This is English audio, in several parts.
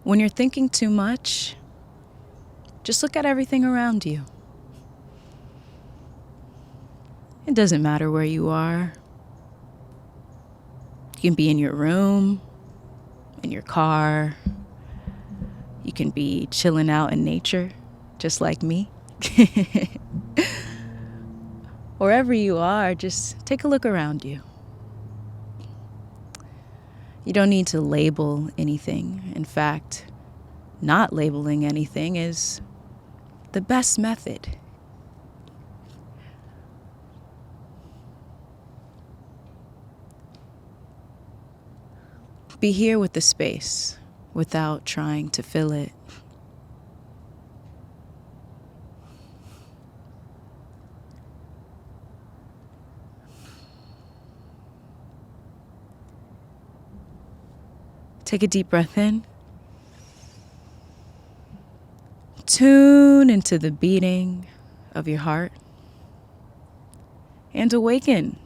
When you're thinking too much, just look at everything around you. It doesn't matter where you are. You can be in your room, in your car. You can be chilling out in nature, just like me. Wherever you are, just take a look around you. You don't need to label anything. In fact, not labeling anything is the best method. Be here with the space without trying to fill it. Take a deep breath in. Tune into the beating of your heart and awaken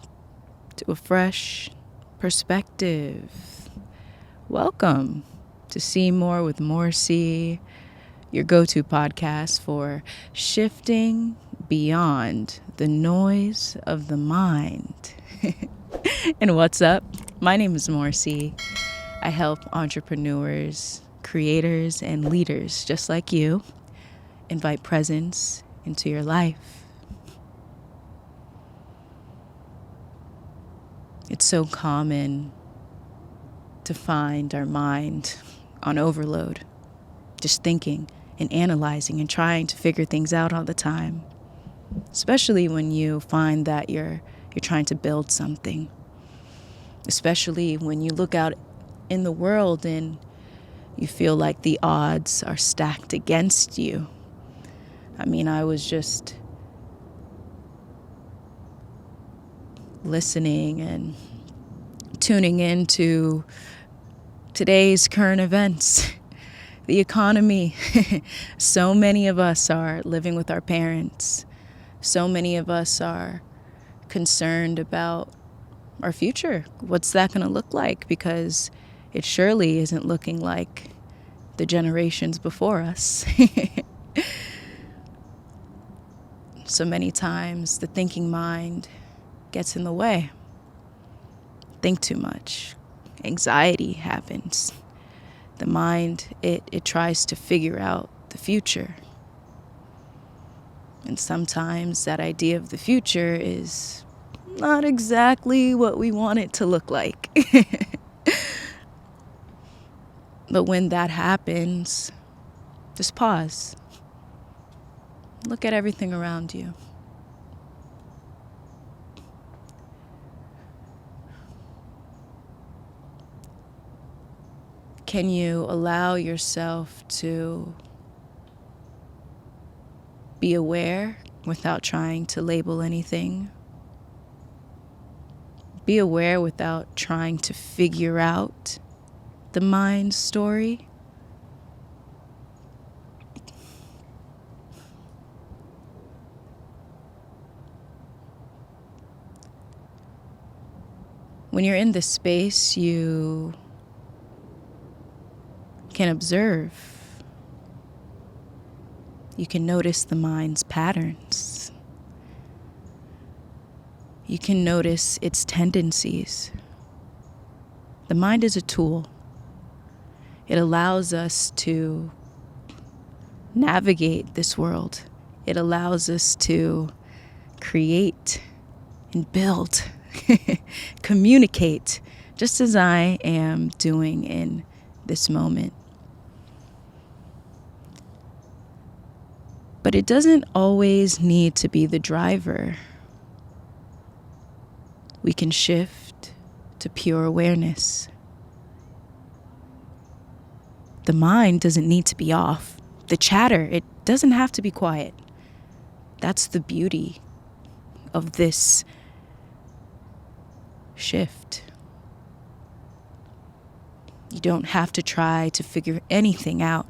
to a fresh perspective. Welcome to See More with Morrissey, your go-to podcast for shifting beyond the noise of the mind. And what's up? My name is Morrissey. I help entrepreneurs, creators, and leaders just like you invite presence into your life. It's so common to find our mind on overload, just thinking and analyzing and trying to figure things out all the time, especially when you find that you're trying to build something, especially when you look out in the world and you feel like the odds are stacked against you. I mean, I was just listening and tuning into today's current events, the economy. So many of us are living with our parents. So many of us are concerned about our future. What's that going to look like? Because it surely isn't looking like the generations before us. So many times the thinking mind gets in the way. Think too much. Anxiety happens. The mind, it tries to figure out the future. And sometimes that idea of the future is not exactly what we want it to look like. But when that happens, just pause. Look at everything around you. Can you allow yourself to be aware without trying to label anything? Be aware without trying to figure out the mind story? When you're in this space, you can observe. You can notice the mind's patterns. You can notice its tendencies. The mind is a tool. It allows us to navigate this world. It allows us to create and build, communicate, just as I am doing in this moment. But it doesn't always need to be the driver. We can shift to pure awareness. The mind doesn't need to be off. The chatter, it doesn't have to be quiet. That's the beauty of this shift. You don't have to try to figure anything out.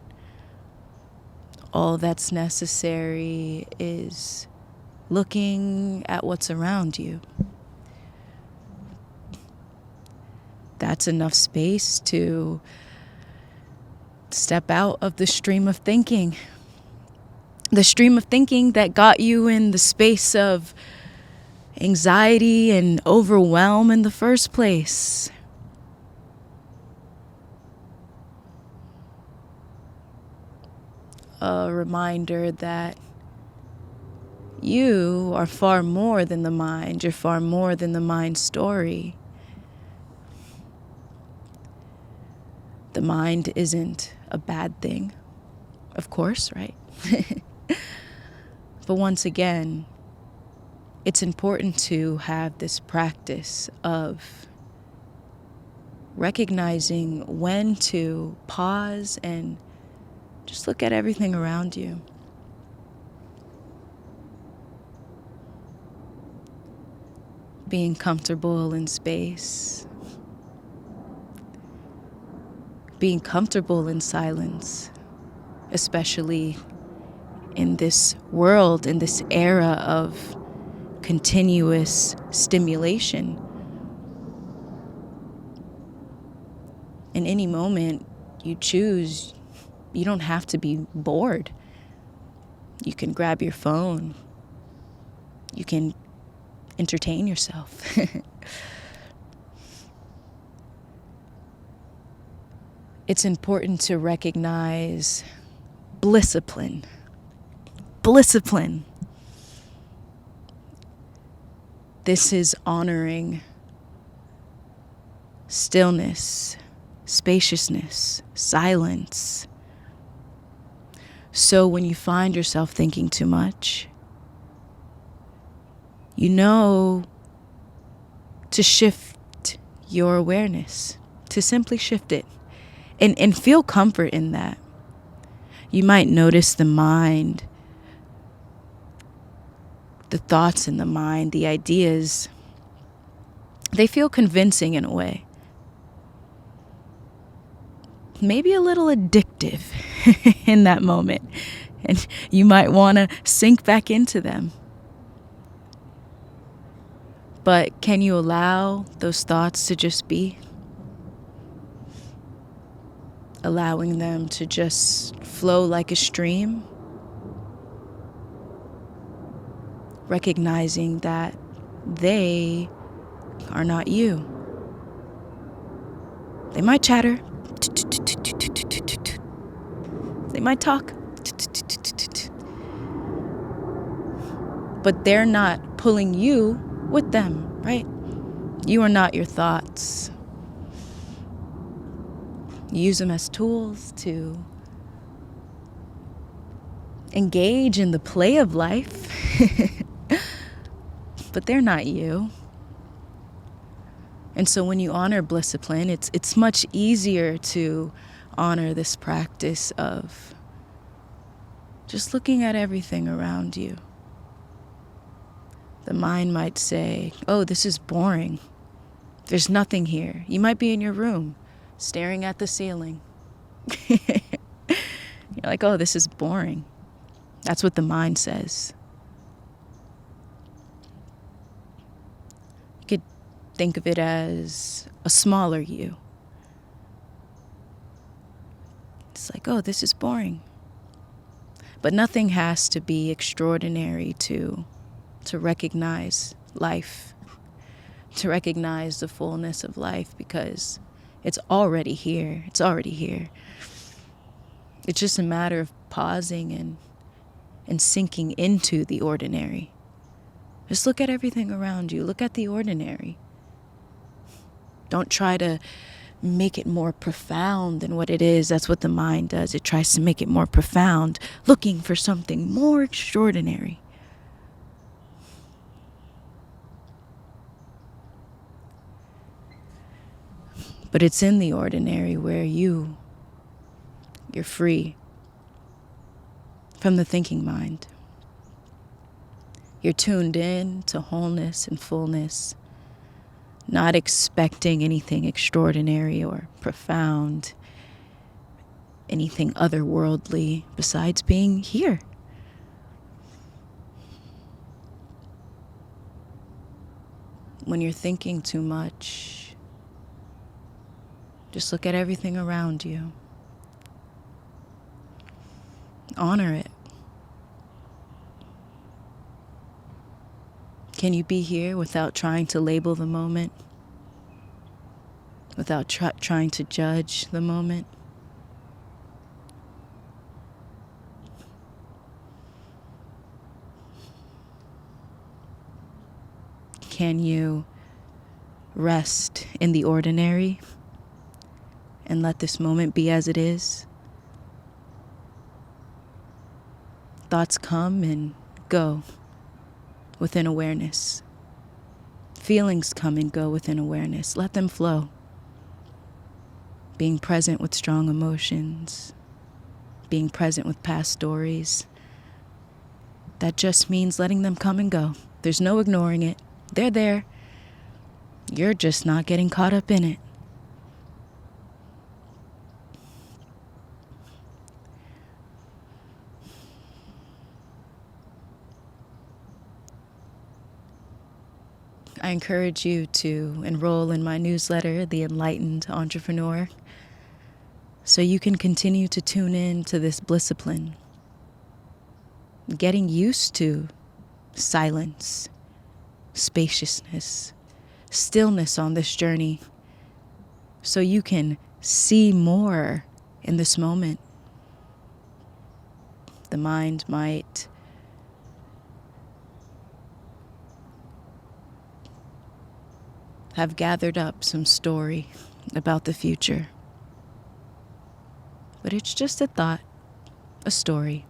All that's necessary is looking at what's around you. That's enough space to Step out of the stream of thinking. The stream of thinking that got you in the space of anxiety and overwhelm in the first place. A reminder that you are far more than the mind. You're far more than the mind story. The mind isn't a bad thing, of course, right? But once again, it's important to have this practice of recognizing when to pause and just look at everything around you. Being comfortable in space. Being comfortable in silence, especially in this world, in this era of continuous stimulation. In any moment you choose, you don't have to be bored. You can grab your phone. You can entertain yourself. It's important to recognize blisscipline. Blisscipline. This is honoring stillness, spaciousness, silence. So when you find yourself thinking too much, you know to shift your awareness, to simply shift it. And feel comfort in that. You might notice the mind, the thoughts in the mind, the ideas. They feel convincing in a way. Maybe a little addictive in that moment. And you might want to sink back into them. But can you allow those thoughts to just be? Allowing them to just flow like a stream. Recognizing that they are not you. They might chatter. They might talk. But they're not pulling you with them, right? You are not your thoughts. Use them as tools to engage in the play of life. But they're not you. And so when you honor blisscipline, it's much easier to honor this practice of just looking at everything around you. The mind might say, oh, this is boring. There's nothing here. You might be in your room, staring at the ceiling. You're like, oh, this is boring. That's what the mind says. You could think of it as a smaller you. It's like, oh, this is boring. But nothing has to be extraordinary to recognize life, to recognize the fullness of life, because it's already here. It's already here. It's just a matter of pausing and sinking into the ordinary. Just look at everything around you. Look at the ordinary. Don't try to make it more profound than what it is. That's what the mind does. It tries to make it more profound, looking for something more extraordinary. But it's in the ordinary where you're free from the thinking mind. You're tuned in to wholeness and fullness, not expecting anything extraordinary or profound, anything otherworldly besides being here. When you're thinking too much, just look at everything around you. Honor it. Can you be here without trying to label the moment? Without trying to judge the moment? Can you rest in the ordinary and let this moment be as it is? Thoughts come and go within awareness. Feelings come and go within awareness. Let them flow. Being present with strong emotions, being present with past stories, that just means letting them come and go. There's no ignoring it. They're there. You're just not getting caught up in it. I encourage you to enroll in my newsletter, The Enlightened Entrepreneur, so you can continue to tune in to this blisscipline, getting used to silence, spaciousness, stillness on this journey, so you can see more in this moment. The mind might have gathered up some story about the future, but it's just a thought, a story.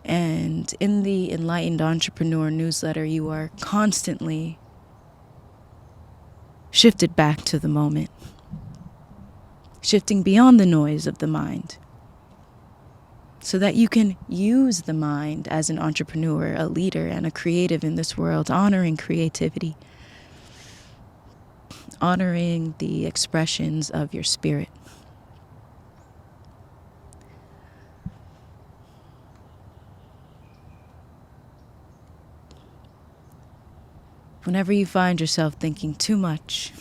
And in the Enlightened Entrepreneur newsletter, you are constantly shifted back to the moment, shifting beyond the noise of the mind, so that you can use the mind as an entrepreneur, a leader, and a creative in this world, honoring creativity, honoring the expressions of your spirit. Whenever you find yourself thinking too much,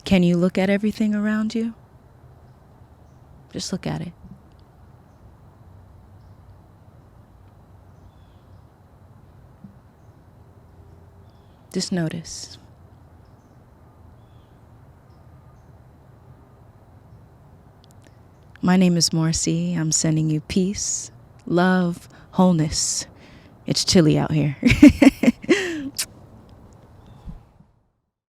can you look at everything around you? Just look at it. Just notice. My name is Morrissey. I'm sending you peace, love, wholeness. It's chilly out here.